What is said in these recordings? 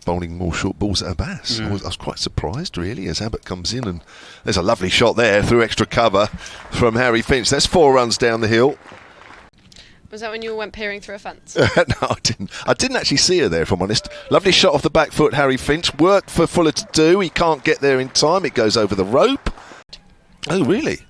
bowling more short balls at Abbott. I was quite surprised, really, as Abbott comes in, and there's a lovely shot there through extra cover from Harry Finch. That's 4 runs down the hill. Was that when you went peering through a fence? No, I didn't. I didn't actually see her there, if I'm honest. Lovely shot off the back foot, Harry Finch. Work for Fuller to do. He can't get there in time. It goes over the rope. Oh, really?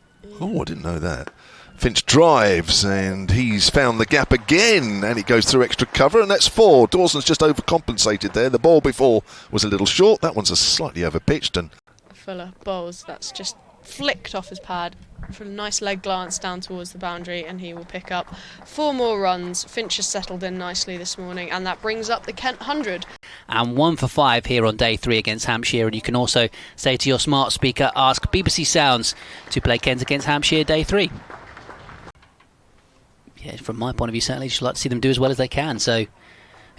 Oh, I didn't know that. Finch drives, and he's found the gap again, and it goes through extra cover, and that's 4. Dawson's just overcompensated there. The ball before was a little short. That one's a slightly overpitched, and Fuller bowls. That's just flicked off his pad for a nice leg glance down towards the boundary, and he will pick up 4 more runs. Finch has settled in nicely this morning, and that brings up the Kent 100. And 1 for 5 here on day 3 against Hampshire. And you can also say to your smart speaker, ask BBC Sounds to play Kent against Hampshire day 3. Yeah, from my point of view, certainly just like to see them do as well as they can. So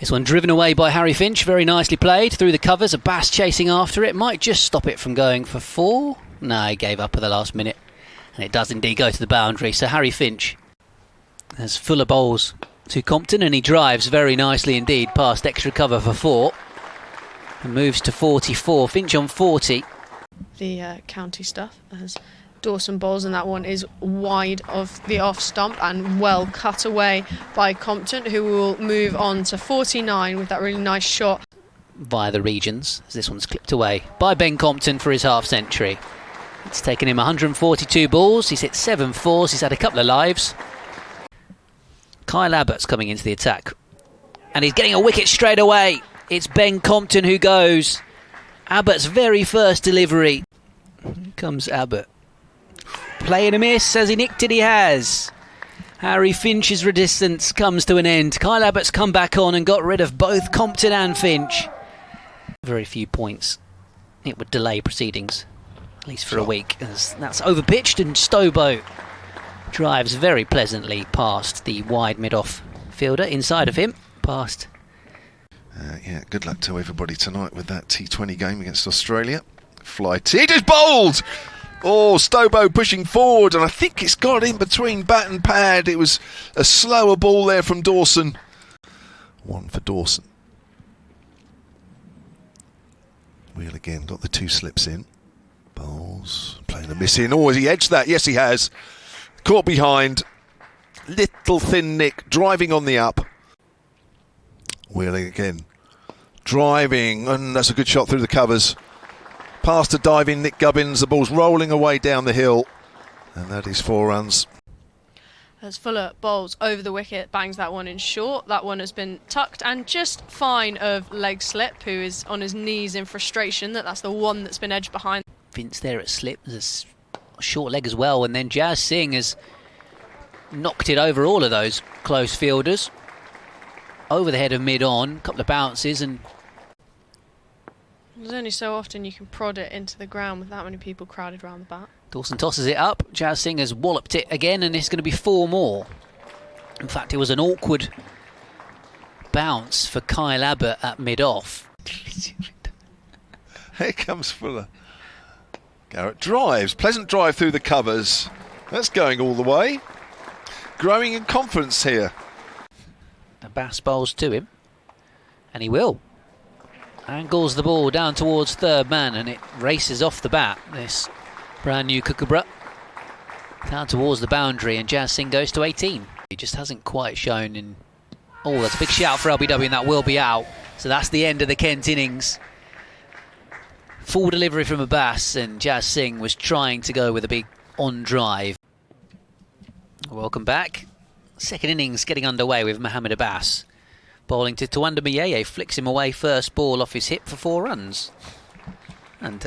this one driven away by Harry Finch, very nicely played through the covers. Abbott chasing after it, might just stop it from going for 4. No, he gave up at the last minute, and it does indeed go to the boundary. So Harry Finch has Fuller bowls to Compton, and he drives very nicely indeed past extra cover for 4 and moves to 44. Finch on 40. The county stuff as Dawson bowls, and that one is wide of the off stump and well cut away by Compton, who will move on to 49 with that really nice shot Via the regions, as this one's clipped away by Ben Compton for his half century. It's taken him 142 balls. He's hit 7 fours. He's had a couple of lives. Kyle Abbott's coming into the attack, and he's getting a wicket straight away. It's Ben Compton who goes. Abbott's very first delivery. Here comes Abbott. Play and a miss. As he nicked it, he has. Harry Finch's resistance comes to an end. Kyle Abbott's come back on and got rid of both Compton and Finch. Very few points. It would delay proceedings, at least for a week, as that's overpitched, and Stobo drives very pleasantly past the wide mid-off fielder inside of him, past. Yeah, good luck to everybody tonight with that T20 game against Australia. Fly T, it is bowled! Oh, Stobo pushing forward, and I think it's got in between bat and pad. It was a slower ball there from Dawson. 1 for Dawson. Wheel again, got the 2 slips in. Bowls, playing a miss in. Oh, has he edged that? Yes, he has. Caught behind. Little thin nick, driving on the up. Wheeling again. Driving, and that's a good shot through the covers. Past a diving Nick Gubbins, the ball's rolling away down the hill, and that is 4 runs. As Fuller bowls over the wicket, bangs that one in short. That one has been tucked and just fine of leg slip, who is on his knees in frustration. That's the one that's been edged behind. Vince there at slip, there's a short leg as well, and then Jazz Singh has knocked it over all of those close fielders. Over the head of mid-on, a couple of bounces, and there's only so often you can prod it into the ground with that many people crowded around the bat. Dawson tosses it up. Jazz Singh has walloped it again, and it's going to be 4 more. In fact, it was an awkward bounce for Kyle Abbott at mid-off. Here comes Fuller. Garrett drives. Pleasant drive through the covers. That's going all the way. Growing in confidence here. Abbott bowls to him, and he will. Angles the ball down towards third man, and it races off the bat, this brand new Kookaburra, down towards the boundary, and Jazz Singh goes to 18. He just hasn't quite shown in. Oh, that's a big shout for LBW, and that will be out. So that's the end of the Kent innings. Full delivery from Abbott, and Jazz Singh was trying to go with a big on drive. Welcome back. Second innings getting underway with Mohamed Abbas. Bowling to Tawanda Mayeye, flicks him away first ball off his hip for 4 runs. And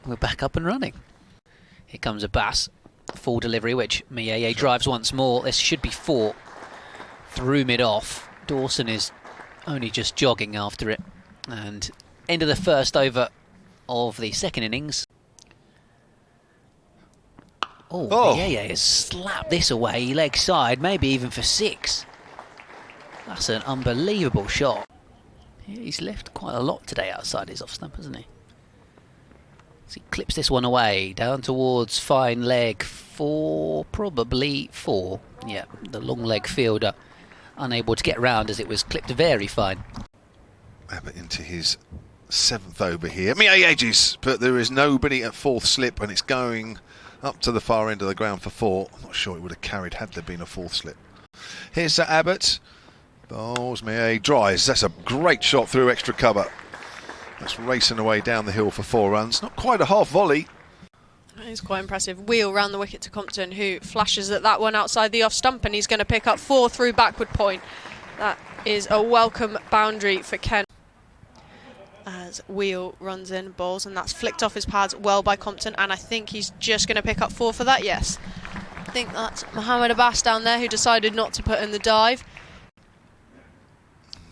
we're back up and running. Here comes Abbas. Full delivery, which Mayeye drives once more. This should be 4 through mid-off. Dawson is only just jogging after it. And end of the first over of the second innings. Oh, Mayeye has slapped this away, leg side, maybe even for 6. That's an unbelievable shot. He's left quite a lot today outside his off stump, hasn't he? So he clips this one away, down towards fine leg 4, probably 4. Yeah, the long leg fielder unable to get round as it was clipped very fine. Abbott into his 7th over here. Mie edges, but there is nobody at 4th slip, and it's going up to the far end of the ground for 4. I'm not sure it would have carried had there been a 4th slip. Here's Abbott. Bowls, Mie dries. That's a great shot through extra cover. That's racing away down the hill for 4 runs. Not quite a half volley. That is quite impressive. Wheel round the wicket to Compton, who flashes at that one outside the off stump, and he's going to pick up 4 through backward point. That is a welcome boundary for Ken. As Wheel runs in, bowls, and that's flicked off his pads well by Compton, and I think he's just going to pick up 4 for that, yes. I think that's Mohammed Abbas down there who decided not to put in the dive.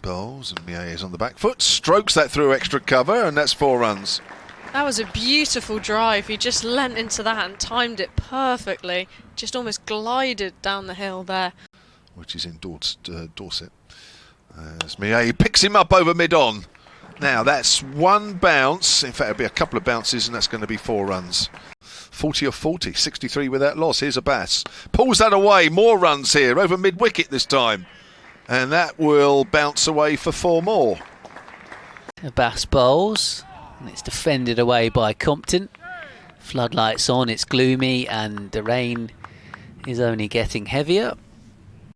Bowls, and Mie is on the back foot, strokes that through extra cover, and that's 4 runs. That was a beautiful drive. He just leant into that and timed it perfectly. Just almost glided down the hill there. Which is in Dorset. As Mie picks him up over mid-on. Now that's 1 bounce. In fact, it'll be a couple of bounces, and that's going to be 4 runs. 40 of 40, 63 without loss. Here's Abbas. Pulls that away. More runs here, over mid-wicket this time. And that will bounce away for 4 more. Abbas bowls, and it's defended away by Compton. Floodlights on, it's gloomy, and the rain is only getting heavier.